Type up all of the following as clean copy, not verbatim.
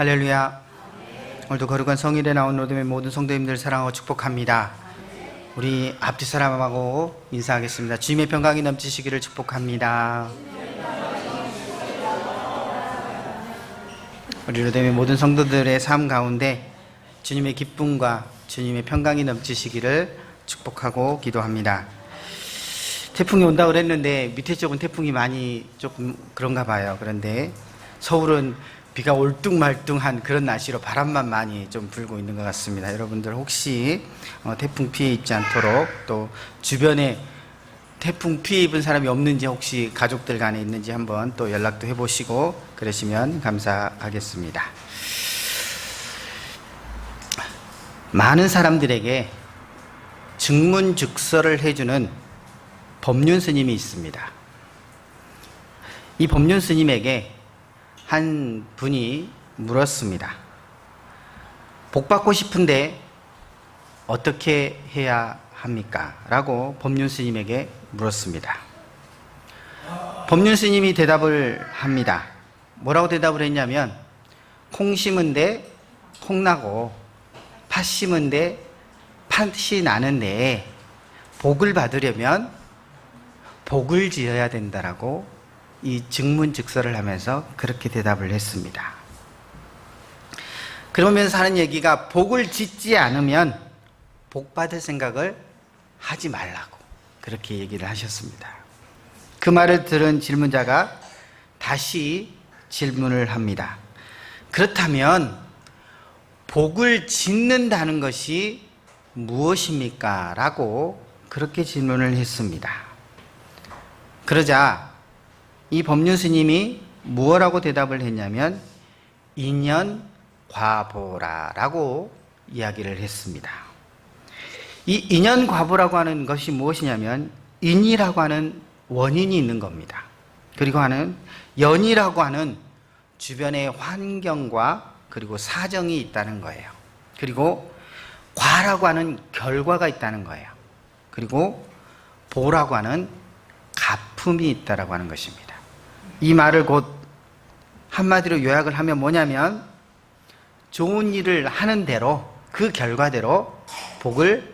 할렐루야. 오늘도 거룩한 성일에 나온 로뎀의 모든 성도님들 사랑하고 축복합니다. 우리 앞뒤 사람하고 인사하겠습니다. 주님의 평강이 넘치시기를 축복합니다. 우리 로뎀의 모든 성도들의 삶 가운데 주님의 기쁨과 주님의 평강이 넘치시기를 축복하고 기도합니다. 태풍이 온다고 그랬는데 밑에 쪽은 태풍이 많이 조금 그런가 봐요. 그런데 서울은 비가 올뚱말뚱한 그런 날씨로 바람만 많이 좀 불고 있는 것 같습니다. 여러분들 혹시 태풍 피해 입지 않도록, 또 주변에 태풍 피해 입은 사람이 없는지, 혹시 가족들 간에 있는지 한번 또 연락도 해보시고 그러시면 감사하겠습니다. 많은 사람들에게 증문즉서를 해주는 법륜 스님이 있습니다. 이 법륜 스님에게 한 분이 물었습니다. 복 받고 싶은데 어떻게 해야 합니까? 라고 법륜 스님에게 물었습니다. 법륜 스님이 대답을 합니다. 뭐라고 대답을 했냐면, 콩 심은데 콩 나고 팥 심은데 팥이 나는데 복을 받으려면 복을 지어야 된다라고 이 증문즉서를 하면서 그렇게 대답을 했습니다. 그러면서 하는 얘기가, 복을 짓지 않으면 복 받을 생각을 하지 말라고 그렇게 얘기를 하셨습니다. 그 말을 들은 질문자가 다시 질문을 합니다. 그렇다면 복을 짓는다는 것이 무엇입니까? 라고 그렇게 질문을 했습니다. 그러자 이 법륜 스님이 무엇라고 대답을 했냐면, 인연과보라라고 이야기를 했습니다. 이 인연과보라고 하는 것이 무엇이냐면, 인이라고 하는 원인이 있는 겁니다. 그리고 연이라고 하는 주변의 환경과 그리고 사정이 있다는 거예요. 그리고 과라고 하는 결과가 있다는 거예요. 그리고 보라고 하는 가품이 있다라고 하는 것입니다. 이 말을 곧 한마디로 요약을 하면 뭐냐면, 좋은 일을 하는 대로 그 결과대로 복을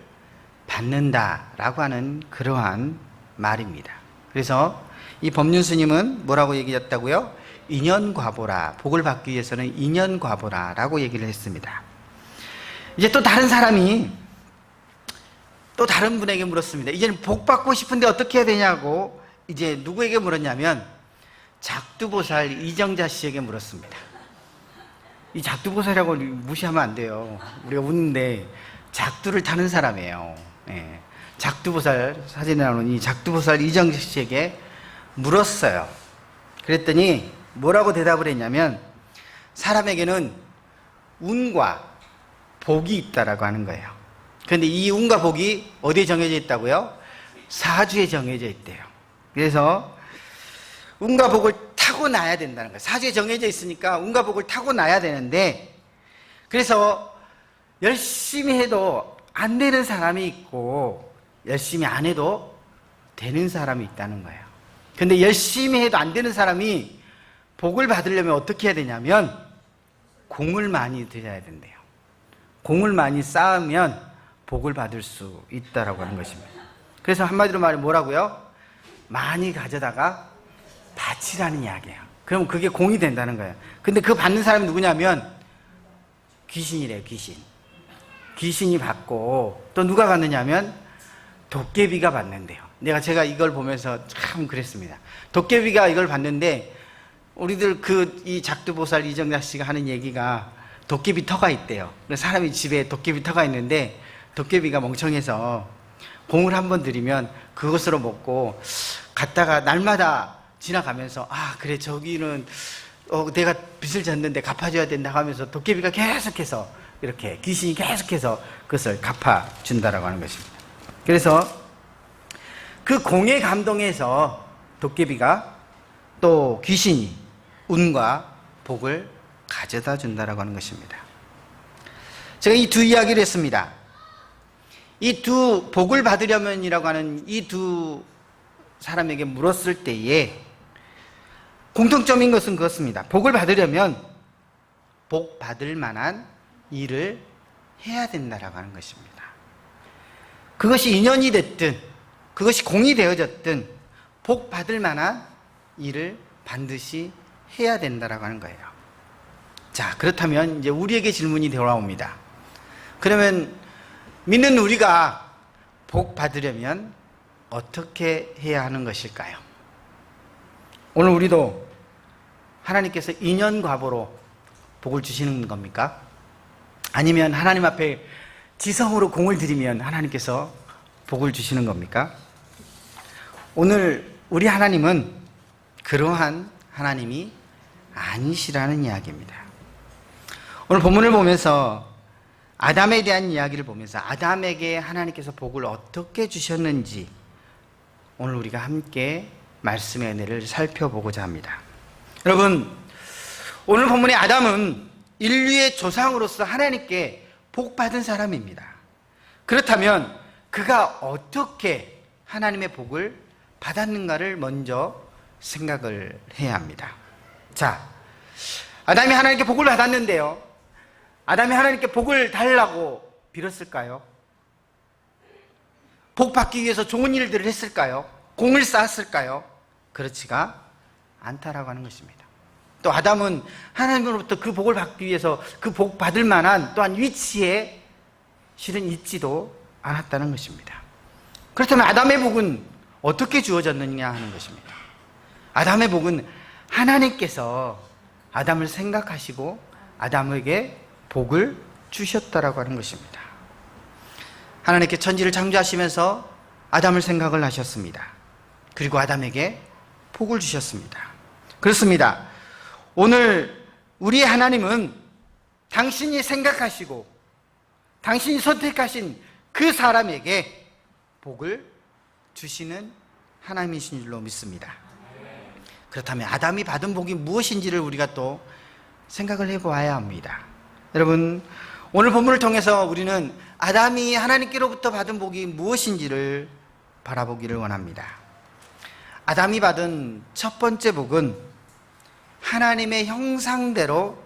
받는다라고 하는 그러한 말입니다. 그래서 이 법륜 스님은 뭐라고 얘기했다고요? 인연과보라, 복을 받기 위해서는 인연과보라라고 얘기를 했습니다. 이제 또 다른 사람이 또 다른 분에게 물었습니다. 이제는 복 받고 싶은데 어떻게 해야 되냐고 이제 누구에게 물었냐면, 작두보살 이정자 씨에게 물었습니다. 이 작두보살이라고 무시하면 안 돼요. 우리가 웃는데 작두를 타는 사람이에요. 네. 작두보살, 사진에 나오는 이 작두보살 이정자 씨에게 물었어요. 그랬더니 뭐라고 대답을 했냐면, 사람에게는 운과 복이 있다라고 하는 거예요. 그런데 이 운과 복이 어디에 정해져 있다고요? 사주에 정해져 있대요. 그래서 운과 복을 타고나야 된다는 거예요. 사주에 정해져 있으니까 운과 복을 타고나야 되는데, 그래서 열심히 해도 안 되는 사람이 있고 열심히 안 해도 되는 사람이 있다는 거예요. 근데 열심히 해도 안 되는 사람이 복을 받으려면 어떻게 해야 되냐면, 공을 많이 들여야 된대요. 공을 많이 쌓으면 복을 받을 수 있다라고 하는 것입니다. 그래서 한마디로 말해 뭐라고요? 많이 가져다가 바치라는 이야기예요. 그럼 그게 공이 된다는 거예요. 근데 그 받는 사람이 누구냐면 귀신이래요. 귀신이 받고, 또 누가 받느냐면 도깨비가 받는데요. 제가 이걸 보면서 참 그랬습니다. 도깨비가 이걸 받는데, 우리들 이 작두보살 이정자 씨가 하는 얘기가 도깨비 터가 있대요. 사람이 집에 도깨비 터가 있는데, 도깨비가 멍청해서 공을 한번 들이면 그것으로 먹고 갔다가 날마다 지나가면서, 그래, 저기는 내가 빚을 졌는데 갚아줘야 된다 하면서 도깨비가 계속해서, 이렇게 귀신이 계속해서 그것을 갚아준다라고 하는 것입니다. 그래서 그 공에 감동해서 도깨비가, 또 귀신이 운과 복을 가져다 준다라고 하는 것입니다. 제가 이 두 이야기를 했습니다. 이 두 복을 받으려면이라고 하는 이 두 사람에게 물었을 때에 공통점인 것은 그렇습니다. 복을 받으려면 복 받을 만한 일을 해야 된다라고 하는 것입니다. 그것이 인연이 됐든 그것이 공이 되어졌든 복 받을 만한 일을 반드시 해야 된다라고 하는 거예요. 자, 그렇다면 이제 우리에게 질문이 돌아옵니다. 그러면 믿는 우리가 복 받으려면 어떻게 해야 하는 것일까요? 오늘 우리도 하나님께서 인연과보로 복을 주시는 겁니까? 아니면 하나님 앞에 지성으로 공을 들이면 하나님께서 복을 주시는 겁니까? 오늘 우리 하나님은 그러한 하나님이 아니시라는 이야기입니다. 오늘 본문을 보면서 아담에 대한 이야기를 보면서 아담에게 하나님께서 복을 어떻게 주셨는지 오늘 우리가 함께 말씀의 은혜를 살펴보고자 합니다. 여러분, 오늘 본문의 아담은 인류의 조상으로서 하나님께 복받은 사람입니다. 그렇다면 그가 어떻게 하나님의 복을 받았는가를 먼저 생각을 해야 합니다. 자, 아담이 하나님께 복을 받았는데요, 아담이 하나님께 복을 달라고 빌었을까요? 복 받기 위해서 좋은 일들을 했을까요? 공을 쌓았을까요? 그렇지가 않다라고 하는 것입니다. 또 아담은 하나님으로부터 그 복을 받기 위해서 그 복 받을 만한 또한 위치에 실은 있지도 않았다는 것입니다. 그렇다면 아담의 복은 어떻게 주어졌느냐 하는 것입니다. 아담의 복은 하나님께서 아담을 생각하시고 아담에게 복을 주셨다라고 하는 것입니다. 하나님께 천지를 창조하시면서 아담을 생각을 하셨습니다. 그리고 아담에게 복을 주셨습니다. 그렇습니다. 오늘 우리 하나님은 당신이 생각하시고 당신이 선택하신 그 사람에게 복을 주시는 하나님이신 줄로 믿습니다. 그렇다면 아담이 받은 복이 무엇인지를 우리가 또 생각을 해보아야 합니다. 여러분, 오늘 본문을 통해서 우리는 아담이 하나님께로부터 받은 복이 무엇인지를 바라보기를 원합니다. 아담이 받은 첫 번째 복은 하나님의 형상대로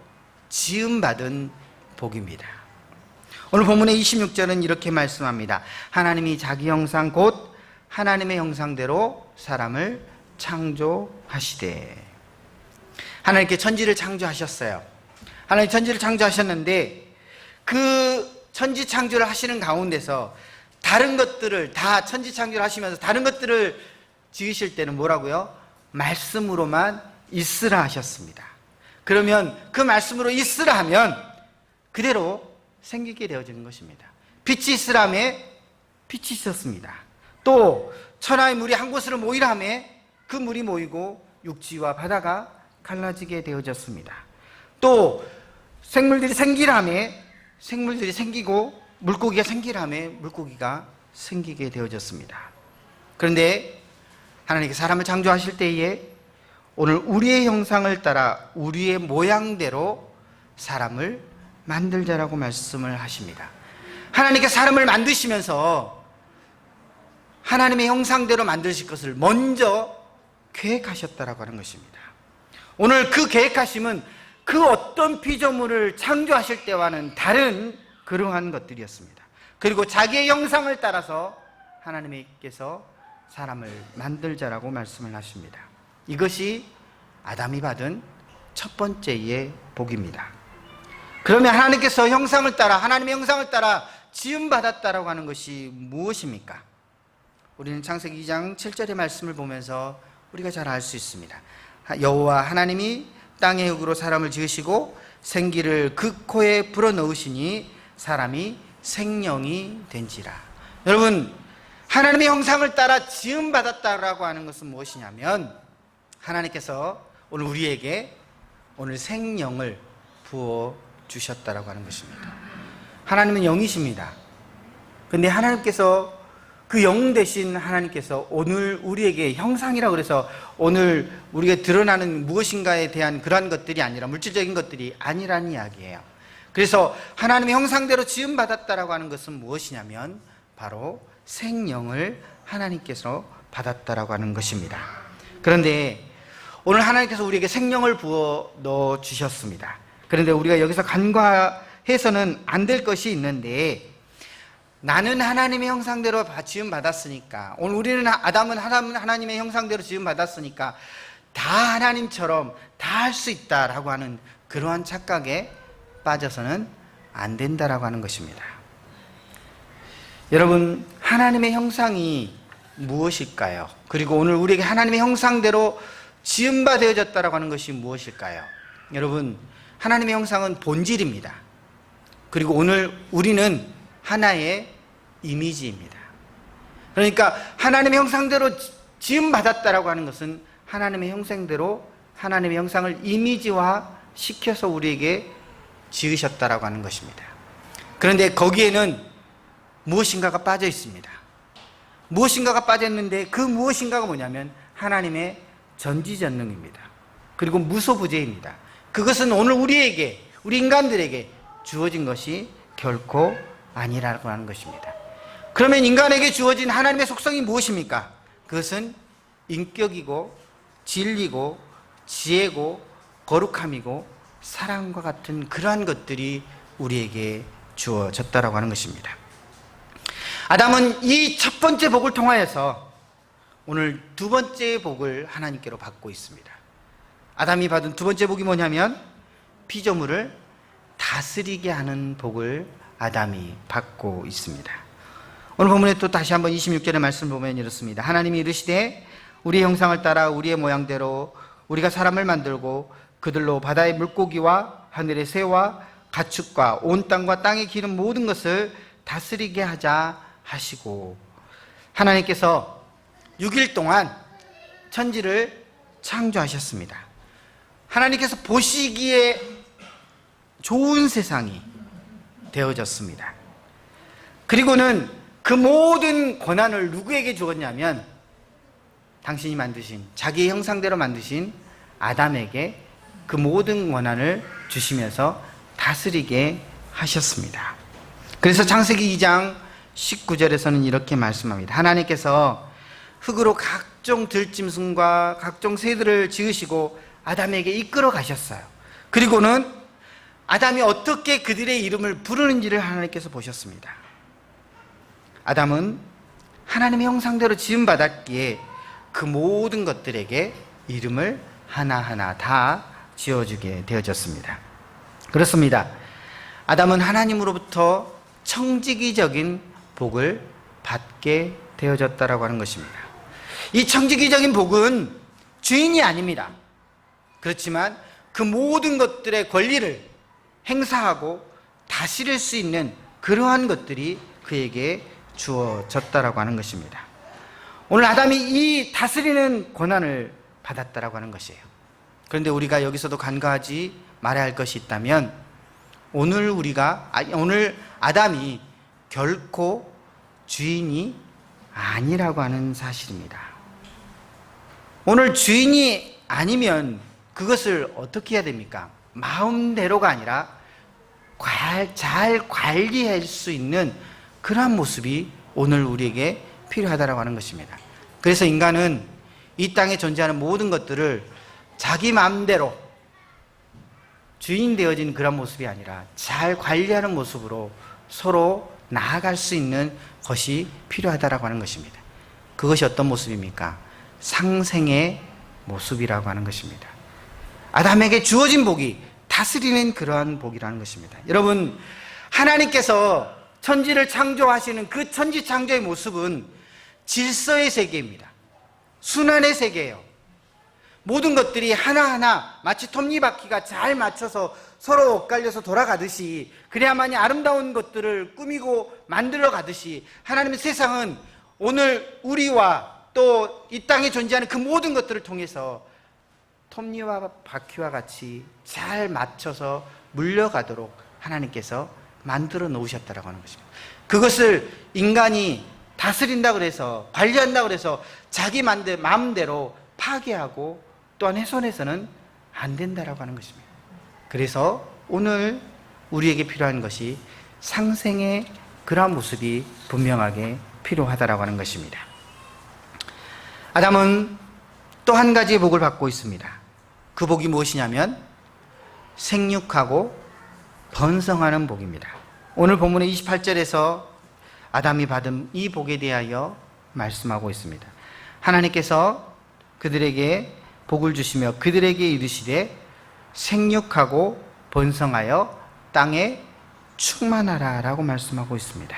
지음받은 복입니다. 오늘 본문의 26절은 이렇게 말씀합니다. 하나님이 자기 형상 곧 하나님의 형상대로 사람을 창조하시되. 하나님께 천지를 창조하셨어요. 하나님 천지를 창조하셨는데 그 천지 창조를 하시는 가운데서 다른 것들을 다 천지 창조를 하시면서 다른 것들을 지으실 때는 뭐라고요? 말씀으로만 있으라 하셨습니다. 그러면 그 말씀으로 있으라 하면 그대로 생기게 되어지는 것입니다. 빛이 있으라 하매 빛이 있었습니다. 또 천하의 물이 한 곳으로 모이라 하매 그 물이 모이고 육지와 바다가 갈라지게 되어졌습니다. 또 생물들이 생기라 하매 생물들이 생기고 물고기가 생기라 하매 물고기가 생기게 되어졌습니다. 그런데 하나님께서 사람을 창조하실 때에 오늘 우리의 형상을 따라 우리의 모양대로 사람을 만들자라고 말씀을 하십니다. 하나님께서 사람을 만드시면서 하나님의 형상대로 만드실 것을 먼저 계획하셨다라고 하는 것입니다. 오늘 그 계획하심은 그 어떤 피조물을 창조하실 때와는 다른 그러한 것들이었습니다. 그리고 자기의 형상을 따라서 하나님께서 사람을 만들자라고 말씀을 하십니다. 이것이 아담이 받은 첫 번째의 복입니다. 그러면 하나님께서 형상을 따라 하나님의 형상을 따라 지음받았다라고 하는 것이 무엇입니까? 우리는 창세기 2장 7절의 말씀을 보면서 우리가 잘 알 수 있습니다. 여호와 하나님이 땅의 흙으로 사람을 지으시고 생기를 그 코에 불어넣으시니 사람이 생명이 된지라. 여러분, 하나님의 형상을 따라 지음받았다라고 하는 것은 무엇이냐면 하나님께서 오늘 우리에게 오늘 생명을 부어주셨다라고 하는 것입니다. 하나님은 영이십니다. 그런데 하나님께서 그 영 대신 하나님께서 오늘 우리에게 형상이라고 그래서 오늘 우리가 드러나는 무엇인가에 대한 그러한 것들이 아니라 물질적인 것들이 아니라는 이야기예요. 그래서 하나님의 형상대로 지음받았다라고 하는 것은 무엇이냐면 바로 생명을 하나님께서 받았다라고 하는 것입니다. 그런데 오늘 하나님께서 우리에게 생명을 부어 넣어 주셨습니다. 그런데 우리가 여기서 간과해서는 안 될 것이 있는데, 나는 하나님의 형상대로 지음 받았으니까, 오늘 우리는 아담은 하나님의 형상대로 지음 받았으니까 다 하나님처럼 다 할 수 있다라고 하는 그러한 착각에 빠져서는 안 된다라고 하는 것입니다. 여러분, 하나님의 형상이 무엇일까요? 그리고 오늘 우리에게 하나님의 형상대로 지음바 되어졌다라고 하는 것이 무엇일까요? 여러분, 하나님의 형상은 본질입니다. 그리고 오늘 우리는 하나의 이미지입니다. 그러니까 하나님의 형상대로 지음받았다라고 하는 것은 하나님의 형상대로 하나님의 형상을 이미지화 시켜서 우리에게 지으셨다라고 하는 것입니다. 그런데 거기에는 무엇인가가 빠져 있습니다. 무엇인가가 빠졌는데 그 무엇인가가 뭐냐면 하나님의 전지전능입니다. 그리고 무소부재입니다. 그것은 오늘 우리에게, 우리 인간들에게 주어진 것이 결코 아니라고 하는 것입니다. 그러면 인간에게 주어진 하나님의 속성이 무엇입니까? 그것은 인격이고 진리고 지혜고 거룩함이고 사랑과 같은 그러한 것들이 우리에게 주어졌다라고 하는 것입니다. 아담은 이 첫 번째 복을 통하여서 오늘 두 번째 복을 하나님께로 받고 있습니다. 아담이 받은 두 번째 복이 뭐냐면 피조물을 다스리게 하는 복을 아담이 받고 있습니다. 오늘 본문에 또 다시 한번 26절의 말씀을 보면 이렇습니다. 하나님이 이르시되 우리의 형상을 따라 우리의 모양대로 우리가 사람을 만들고 그들로 바다의 물고기와 하늘의 새와 가축과 온 땅과 땅에 기는 모든 것을 다스리게 하자 하시고, 하나님께서 6일 동안 천지를 창조하셨습니다. 하나님께서 보시기에 좋은 세상이 되어졌습니다. 그리고는 그 모든 권한을 누구에게 주었냐면 당신이 만드신, 자기의 형상대로 만드신 아담에게 그 모든 권한을 주시면서 다스리게 하셨습니다. 그래서 창세기 2장 19절에서는 이렇게 말씀합니다. 하나님께서 흙으로 각종 들짐승과 각종 새들을 지으시고 아담에게 이끌어 가셨어요. 그리고는 아담이 어떻게 그들의 이름을 부르는지를 하나님께서 보셨습니다. 아담은 하나님의 형상대로 지음받았기에 그 모든 것들에게 이름을 하나하나 다 지어주게 되어졌습니다. 그렇습니다. 아담은 하나님으로부터 청지기적인 복을 받게 되어졌다라고 하는 것입니다. 이 청지기적인 복은 주인이 아닙니다. 그렇지만 그 모든 것들의 권리를 행사하고 다스릴 수 있는 그러한 것들이 그에게 주어졌다라고 하는 것입니다. 오늘 아담이 이 다스리는 권한을 받았다라고 하는 것이에요. 그런데 우리가 여기서도 간과하지 말아야 할 것이 있다면 오늘 아담이 결코 주인이 아니라고 하는 사실입니다. 오늘 주인이 아니면 그것을 어떻게 해야 됩니까? 마음대로가 아니라 잘 관리할 수 있는 그러한 모습이 오늘 우리에게 필요하다고 하는 것입니다. 그래서 인간은 이 땅에 존재하는 모든 것들을 자기 마음대로 주인 되어진 그런 모습이 아니라 잘 관리하는 모습으로 서로 나아갈 수 있는 것이 필요하다고 하는 것입니다. 그것이 어떤 모습입니까? 상생의 모습이라고 하는 것입니다. 아담에게 주어진 복이 다스리는 그러한 복이라는 것입니다. 여러분, 하나님께서 천지를 창조하시는 그 천지 창조의 모습은 질서의 세계입니다. 순환의 세계예요. 모든 것들이 하나하나 마치 톱니바퀴가 잘 맞춰서 서로 엇갈려서 돌아가듯이, 그래야만이 아름다운 것들을 꾸미고 만들어 가듯이 하나님의 세상은 오늘 우리와 또 이 땅에 존재하는 그 모든 것들을 통해서 톱니와 바퀴와 같이 잘 맞춰서 물려가도록 하나님께서 만들어 놓으셨다라고 하는 것입니다. 그것을 인간이 다스린다고 해서, 관리한다고 해서 자기 마음대로 파괴하고 또한 훼손해서는 안 된다라고 하는 것입니다. 그래서 오늘 우리에게 필요한 것이 상생의 그러한 모습이 분명하게 필요하다라고 하는 것입니다. 아담은 또 한 가지의 복을 받고 있습니다. 그 복이 무엇이냐면 생육하고 번성하는 복입니다. 오늘 본문의 28절에서 아담이 받은 이 복에 대하여 말씀하고 있습니다. 하나님께서 그들에게 복을 주시며 그들에게 이르시되 생육하고 번성하여 땅에 충만하라 라고 말씀하고 있습니다.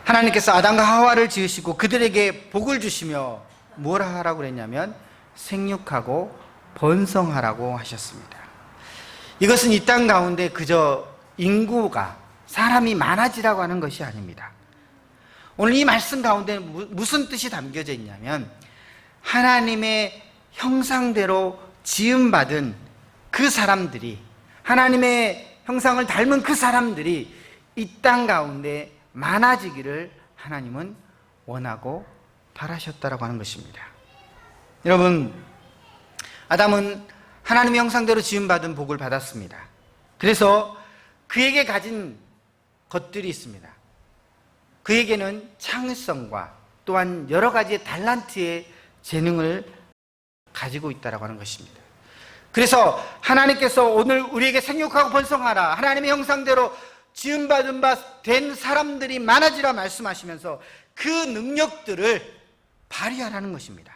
하나님께서 아담과 하와를 지으시고 그들에게 복을 주시며 뭐라 하라고 그랬냐면 생육하고 번성하라고 하셨습니다. 이것은 이 땅 가운데 그저 인구가 사람이 많아지라고 하는 것이 아닙니다. 오늘 이 말씀 가운데 무슨 뜻이 담겨져 있냐면 하나님의 형상대로 지음받은 그 사람들이, 하나님의 형상을 닮은 그 사람들이 이 땅 가운데 많아지기를 하나님은 원하고 바라셨다라고 하는 것입니다. 여러분, 아담은 하나님의 형상대로 지음받은 복을 받았습니다. 그래서 그에게 가진 것들이 있습니다. 그에게는 창의성과 또한 여러 가지의 달란트의 재능을 가지고 있다고 하는 것입니다. 그래서 하나님께서 오늘 우리에게 생육하고 번성하라, 하나님의 형상대로 지음받은 바 된 사람들이 많아지라 말씀하시면서 그 능력들을 발휘하라는 것입니다.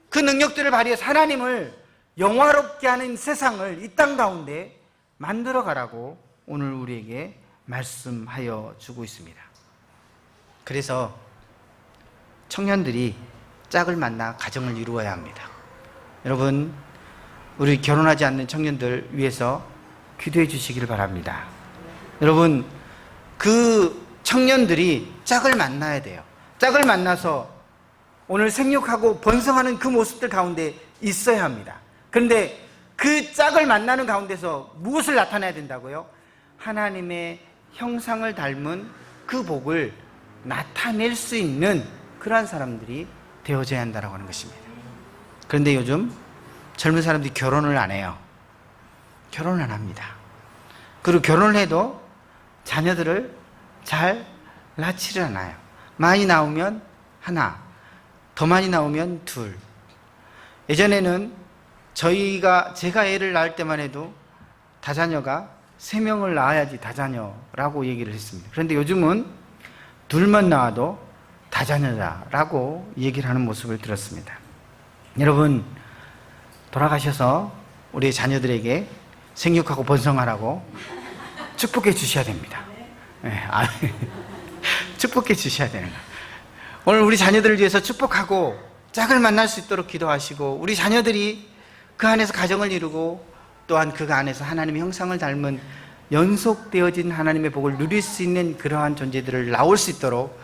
그 능력들을 발휘해서 하나님을 영화롭게 하는 세상을 이 땅 가운데 만들어 가라고 오늘 우리에게 말씀하여 주고 있습니다. 그래서 청년들이 짝을 만나 가정을 이루어야 합니다. 여러분, 우리 결혼하지 않는 청년들 위해서 기도해 주시기를 바랍니다. 여러분, 그 청년들이 짝을 만나야 돼요. 짝을 만나서 오늘 생육하고 번성하는 그 모습들 가운데 있어야 합니다. 그런데 그 짝을 만나는 가운데서 무엇을 나타내야 된다고요? 하나님의 형상을 닮은 그 복을 나타낼 수 있는 그러한 사람들이 되어져야 한다고 하는 것입니다. 그런데 요즘 젊은 사람들이 결혼을 안 해요. 결혼을 안 합니다. 그리고 결혼을 해도 자녀들을 잘 낳지를 않아요. 많이 나오면 하나, 더 많이 나오면 둘. 예전에는 제가 애를 낳을 때만 해도 다자녀가 3명을 낳아야지 다자녀라고 얘기를 했습니다. 그런데 요즘은 둘만 낳아도 다자녀다라고 얘기를 하는 모습을 들었습니다. 여러분, 돌아가셔서 우리 자녀들에게 생육하고 번성하라고 축복해 주셔야 됩니다. 네, 축복해 주셔야 되는 거예요. 오늘 우리 자녀들을 위해서 축복하고 짝을 만날 수 있도록 기도하시고, 우리 자녀들이 그 안에서 가정을 이루고 또한 그 안에서 하나님의 형상을 닮은 연속되어진 하나님의 복을 누릴 수 있는 그러한 존재들을 나올 수 있도록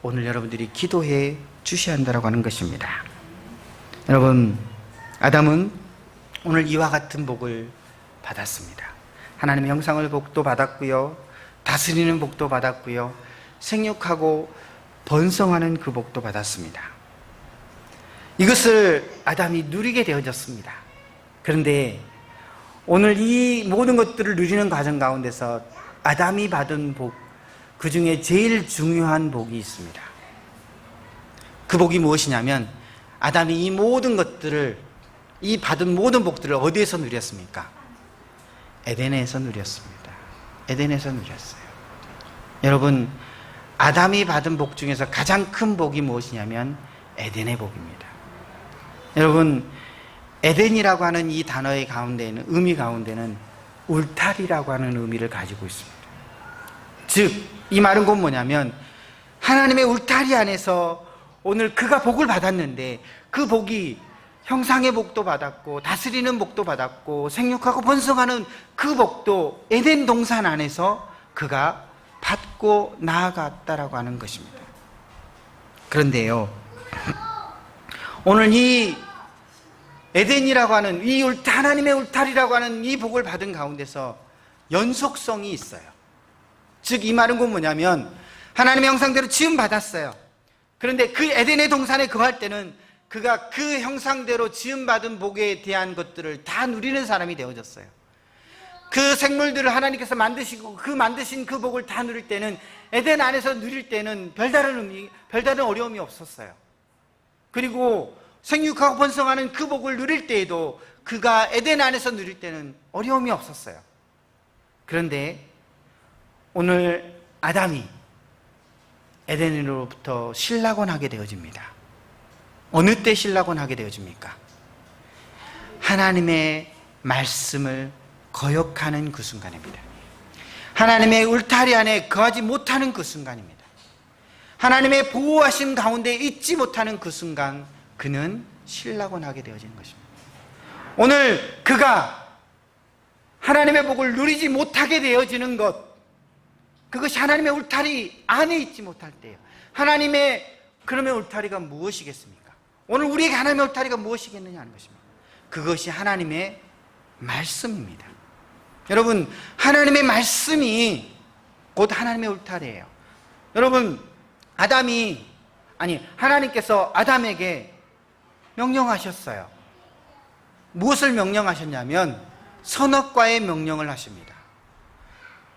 오늘 여러분들이 기도해 주셔야 한다고 하는 것입니다. 여러분, 아담은 오늘 이와 같은 복을 받았습니다. 하나님의 형상을 복도 받았고요, 다스리는 복도 받았고요, 생육하고 번성하는 그 복도 받았습니다. 이것을 아담이 누리게 되어졌습니다. 그런데 오늘 이 모든 것들을 누리는 과정 가운데서 아담이 받은 복, 그 중에 제일 중요한 복이 있습니다. 그 복이 무엇이냐면 아담이 이 모든 것들을, 이 받은 모든 복들을 어디에서 누렸습니까? 에덴에서 누렸습니다. 에덴에서 누렸어요. 여러분, 아담이 받은 복 중에서 가장 큰 복이 무엇이냐면 에덴의 복입니다. 여러분, 에덴이라고 하는 이 단어의 가운데에는, 의미 가운데는 울타리라고 하는 의미를 가지고 있습니다. 즉, 이 말은 곧 뭐냐면 하나님의 울타리 안에서 오늘 그가 복을 받았는데 그 복이 형상의 복도 받았고 다스리는 복도 받았고 생육하고 번성하는 그 복도 에덴 동산 안에서 그가 받고 나아갔다라고 하는 것입니다. 그런데요, 오늘 이 에덴이라고 하는 이 하나님의 울타리라고 하는 이 복을 받은 가운데서 연속성이 있어요. 즉, 이 말은 곧 뭐냐면 하나님의 형상대로 지음 받았어요. 그런데 그 에덴의 동산에 거할 때는 그가 그 형상대로 지음받은 복에 대한 것들을 다 누리는 사람이 되어졌어요. 그 생물들을 하나님께서 만드시고 그 만드신 그 복을 다 누릴 때는, 에덴 안에서 누릴 때는 별다른 어려움이 없었어요. 그리고 생육하고 번성하는 그 복을 누릴 때에도 그가 에덴 안에서 누릴 때는 어려움이 없었어요. 그런데 오늘 아담이 에덴으로부터 실락원하게 되어집니다. 어느 때 실락원하게 되어집니까? 하나님의 말씀을 거역하는 그 순간입니다. 하나님의 울타리 안에 거하지 못하는 그 순간입니다. 하나님의 보호하심 가운데 있지 못하는 그 순간 그는 실락원하게 되어지는 것입니다. 오늘 그가 하나님의 복을 누리지 못하게 되어지는 것, 그것이 하나님의 울타리 안에 있지 못할 때예요. 하나님의 그러면 울타리가 무엇이겠습니까? 오늘 우리에게 하나님의 울타리가 무엇이겠느냐 하는 것입니다. 그것이 하나님의 말씀입니다. 여러분, 하나님의 말씀이 곧 하나님의 울타리예요. 여러분, 하나님께서 아담에게 명령하셨어요. 무엇을 명령하셨냐면 선악과의 명령을 하십니다.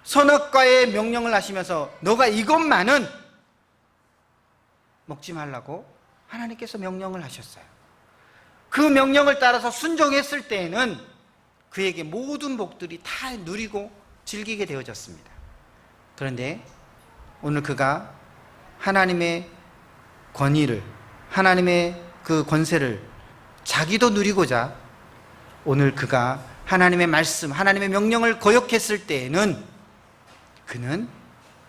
선악과의 명령을 하시면서 너가 이것만은 먹지 말라고 하나님께서 명령을 하셨어요. 그 명령을 따라서 순종했을 때에는 그에게 모든 복들이 다 누리고 즐기게 되어졌습니다. 그런데 오늘 그가 하나님의 권위를, 하나님의 그 권세를 자기도 누리고자 오늘 그가 하나님의 말씀, 하나님의 명령을 거역했을 때에는 그는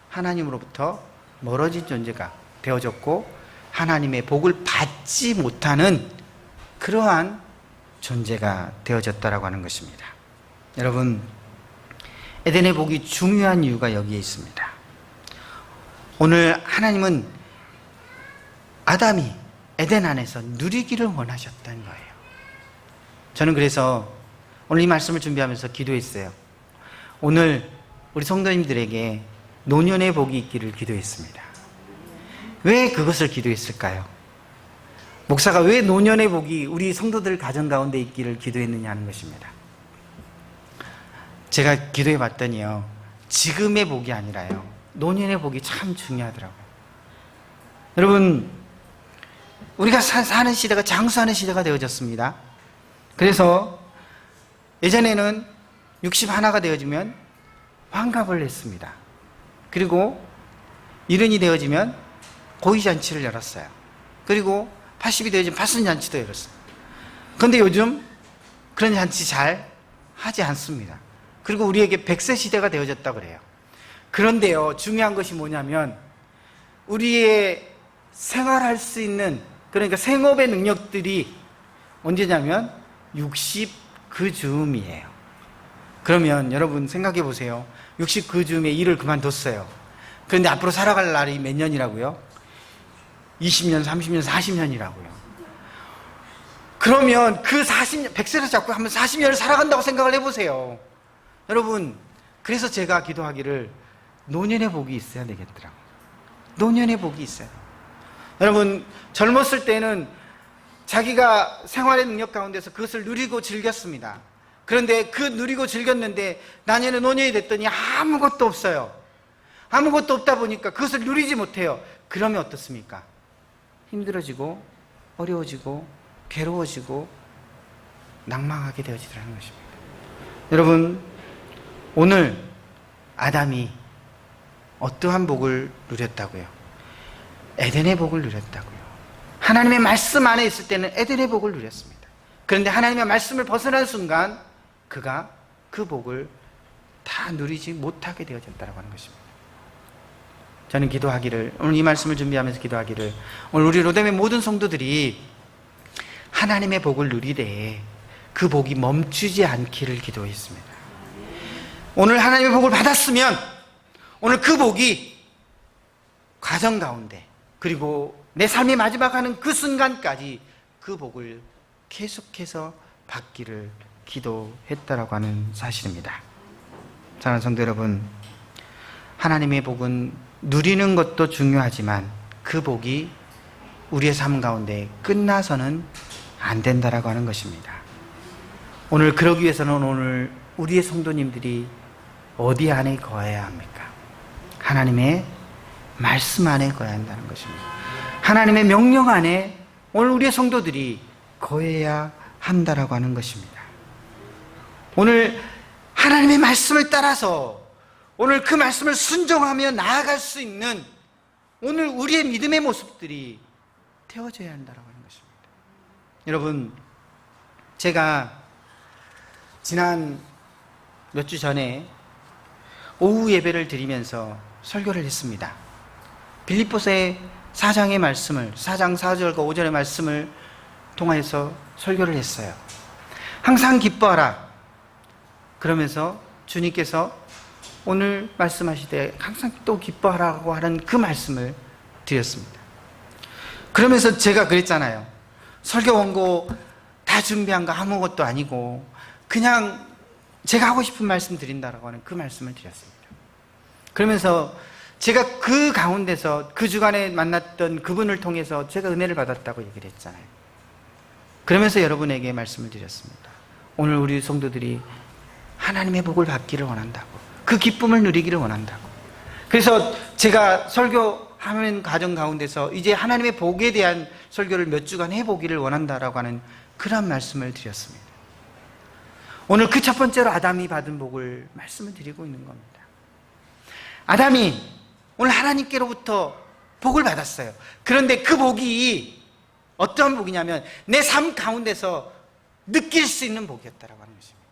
하나님으로부터 멀어진 존재가 되어졌고 하나님의 복을 받지 못하는 그러한 존재가 되어졌다라고 하는 것입니다. 여러분, 에덴의 복이 중요한 이유가 여기에 있습니다. 오늘 하나님은 아담이 에덴 안에서 누리기를 원하셨다는 거예요. 저는 그래서 오늘 이 말씀을 준비하면서 기도했어요. 오늘 우리 성도님들에게 노년의 복이 있기를 기도했습니다. 왜 그것을 기도했을까요? 목사가 왜 노년의 복이 우리 성도들 가정 가운데 있기를 기도했느냐 하는 것입니다. 제가 기도해 봤더니요, 지금의 복이 아니라요, 노년의 복이 참 중요하더라고요. 여러분, 우리가 사는 시대가 장수하는 시대가 되어졌습니다. 그래서 예전에는 61가 되어지면 환갑을 했습니다. 그리고 70이 되어지면 고위잔치를 열었어요. 그리고 80이 되어지면 파순잔치도 열었어요. 그런데 요즘 그런 잔치 잘 하지 않습니다. 그리고 우리에게 100세 시대가 되어졌다고 그래요. 그런데요, 중요한 것이 뭐냐면 우리의 생활할 수 있는, 그러니까 생업의 능력들이 언제냐면 60 그 즈음이에요. 그러면 여러분 생각해 보세요. 60 그 즈음에 일을 그만뒀어요. 그런데 앞으로 살아갈 날이 몇 년이라고요? 20년, 30년, 40년이라고요. 그러면 그 40년, 100세를 잡고 한번 40년을 살아간다고 생각을 해보세요. 여러분, 그래서 제가 기도하기를 노년의 복이 있어야 되겠더라고요. 노년의 복이 있어요. 여러분, 젊었을 때는 자기가 생활의 능력 가운데서 그것을 누리고 즐겼습니다. 그런데 그 누리고 즐겼는데 나중에는 노년이 됐더니 아무것도 없어요. 아무것도 없다 보니까 그것을 누리지 못해요. 그러면 어떻습니까? 힘들어지고 어려워지고 괴로워지고 낭망하게 되어지더라는 것입니다. 여러분, 오늘 아담이 어떠한 복을 누렸다고요? 에덴의 복을 누렸다고요. 하나님의 말씀 안에 있을 때는 에덴의 복을 누렸습니다. 그런데 하나님의 말씀을 벗어난 순간 그가 그 복을 다 누리지 못하게 되어졌다고 하는 것입니다. 저는 기도하기를, 오늘 이 말씀을 준비하면서 기도하기를, 오늘 우리 로뎀의 모든 성도들이 하나님의 복을 누리되 그 복이 멈추지 않기를 기도했습니다. 오늘 하나님의 복을 받았으면 오늘 그 복이 가정 가운데, 그리고 내 삶이 마지막 하는 그 순간까지 그 복을 계속해서 받기를 기도했다라고 하는 사실입니다. 사랑하는 성도 여러분, 하나님의 복은 누리는 것도 중요하지만 그 복이 우리의 삶 가운데 끝나서는 안 된다라고 하는 것입니다. 오늘 그러기 위해서는 오늘 우리의 성도님들이 어디 안에 거해야 합니까? 하나님의 말씀 안에 거해야 한다는 것입니다. 하나님의 명령 안에 오늘 우리의 성도들이 거해야 한다라고 하는 것입니다. 오늘 하나님의 말씀을 따라서 오늘 그 말씀을 순종하며 나아갈 수 있는 오늘 우리의 믿음의 모습들이 되어져야 한다고 하는 것입니다. 여러분, 제가 지난 몇 주 전에 오후 예배를 드리면서 설교를 했습니다. 빌립보서의 4장의 말씀을 4장 4절과 5절의 말씀을 통해서 설교를 했어요. 항상 기뻐하라. 그러면서 주님께서 오늘 말씀하시되 항상 또 기뻐하라고 하는 그 말씀을 드렸습니다. 그러면서 제가 그랬잖아요. 설교 원고 다 준비한 거 아무것도 아니고 그냥 제가 하고 싶은 말씀 드린다라고 하는 그 말씀을 드렸습니다. 그러면서 제가 그 가운데서 그 주간에 만났던 그분을 통해서 제가 은혜를 받았다고 얘기를 했잖아요. 그러면서 여러분에게 말씀을 드렸습니다. 오늘 우리 성도들이 하나님의 복을 받기를 원한다고, 그 기쁨을 누리기를 원한다고. 그래서 제가 설교하는 과정 가운데서 이제 하나님의 복에 대한 설교를 몇 주간 해보기를 원한다라고 하는 그런 말씀을 드렸습니다. 오늘 그 첫 번째로 아담이 받은 복을 말씀을 드리고 있는 겁니다. 아담이 오늘 하나님께로부터 복을 받았어요. 그런데 그 복이 어떤 복이냐면 내 삶 가운데서 느낄 수 있는 복이었다라고 하는 것입니다.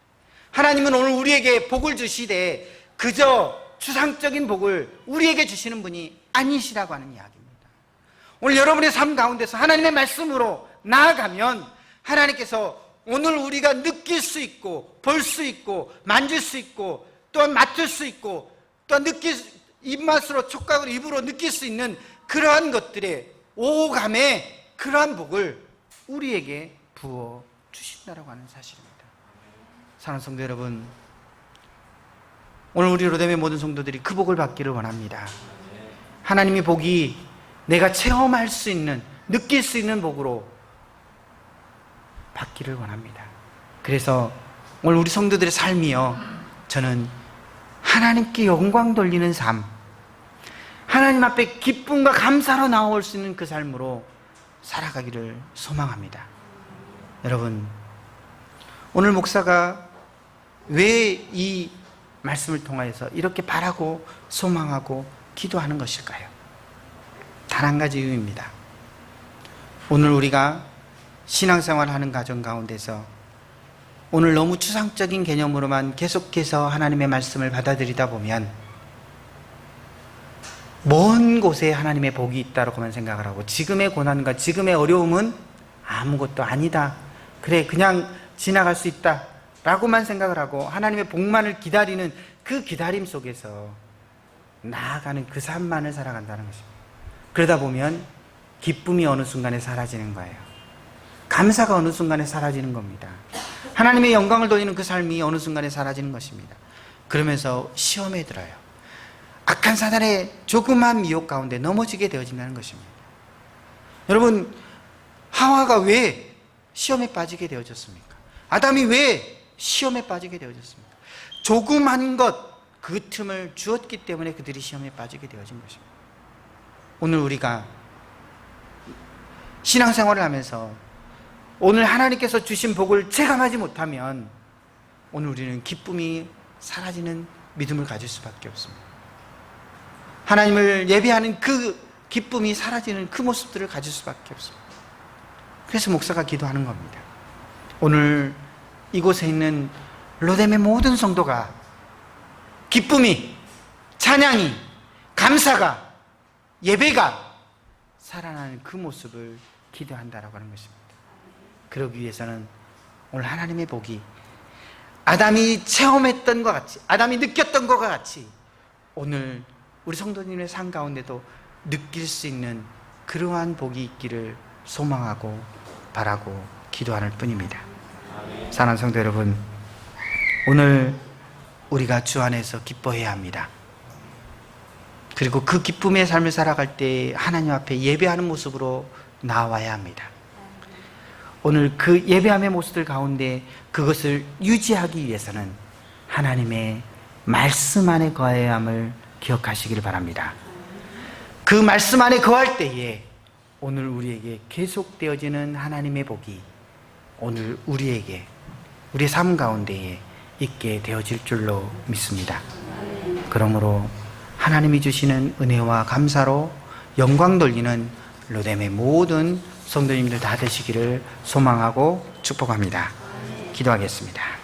하나님은 오늘 우리에게 복을 주시되 그저 추상적인 복을 우리에게 주시는 분이 아니시라고 하는 이야기입니다. 오늘 여러분의 삶 가운데서 하나님의 말씀으로 나아가면 하나님께서 오늘 우리가 느낄 수 있고 볼 수 있고 만질 수 있고 또한 맡을 수 있고 또한 입맛으로 촉각으로 입으로 느낄 수 있는 그러한 것들의 오감의 그러한 복을 우리에게 부어 주신다라고 하는 사실입니다. 사랑하는 성도 여러분, 오늘 우리 로뎀의 모든 성도들이 그 복을 받기를 원합니다. 하나님의 복이 내가 체험할 수 있는, 느낄 수 있는 복으로 받기를 원합니다. 그래서 오늘 우리 성도들의 삶이요, 저는 하나님께 영광 돌리는 삶, 하나님 앞에 기쁨과 감사로 나올 수 있는 그 삶으로 살아가기를 소망합니다. 여러분, 오늘 목사가 왜 이 말씀을 통하여서 이렇게 바라고 소망하고 기도하는 것일까요? 단 한 가지 이유입니다. 오늘 우리가 신앙생활을 하는 가정 가운데서 오늘 너무 추상적인 개념으로만 계속해서 하나님의 말씀을 받아들이다 보면 먼 곳에 하나님의 복이 있다고만 생각을 하고 지금의 고난과 지금의 어려움은 아무것도 아니다, 그래 그냥 지나갈 수 있다 라고만 생각을 하고 하나님의 복만을 기다리는 그 기다림 속에서 나아가는 그 삶만을 살아간다는 것입니다. 그러다 보면 기쁨이 어느 순간에 사라지는 거예요. 감사가 어느 순간에 사라지는 겁니다. 하나님의 영광을 돌리는 그 삶이 어느 순간에 사라지는 것입니다. 그러면서 시험에 들어요. 악한 사단의 조그만 미혹 가운데 넘어지게 되어진다는 것입니다. 여러분, 하와가 왜 시험에 빠지게 되어졌습니까? 아담이 왜 시험에 빠지게 되어졌습니까? 조그만 것, 그 틈을 주었기 때문에 그들이 시험에 빠지게 되어진 것입니다. 오늘 우리가 신앙생활을 하면서 오늘 하나님께서 주신 복을 체감하지 못하면 오늘 우리는 기쁨이 사라지는 믿음을 가질 수밖에 없습니다. 하나님을 예배하는 그 기쁨이 사라지는 그 모습들을 가질 수밖에 없습니다. 그래서 목사가 기도하는 겁니다. 오늘 이곳에 있는 로뎀의 모든 성도가 기쁨이, 찬양이, 감사가, 예배가 살아나는 그 모습을 기도한다라고 하는 것입니다. 그러기 위해서는 오늘 하나님의 복이 아담이 체험했던 것 같이, 아담이 느꼈던 것과 같이 오늘 우리 성도님의 삶 가운데도 느낄 수 있는 그러한 복이 있기를 소망하고 바라고 기도하는 뿐입니다. 사랑하는 성도 여러분, 오늘 우리가 주 안에서 기뻐해야 합니다. 그리고 그 기쁨의 삶을 살아갈 때 하나님 앞에 예배하는 모습으로 나와야 합니다. 오늘 그 예배함의 모습들 가운데 그것을 유지하기 위해서는 하나님의 말씀 안에 거해야 함을 기억하시기를 바랍니다. 그 말씀 안에 거할 때에 오늘 우리에게 계속되어지는 하나님의 복이 오늘 우리에게, 우리의 삶 가운데에 있게 되어질 줄로 믿습니다. 그러므로 하나님이 주시는 은혜와 감사로 영광 돌리는 로뎀의 모든 성도님들 다 되시기를 소망하고 축복합니다. 기도하겠습니다.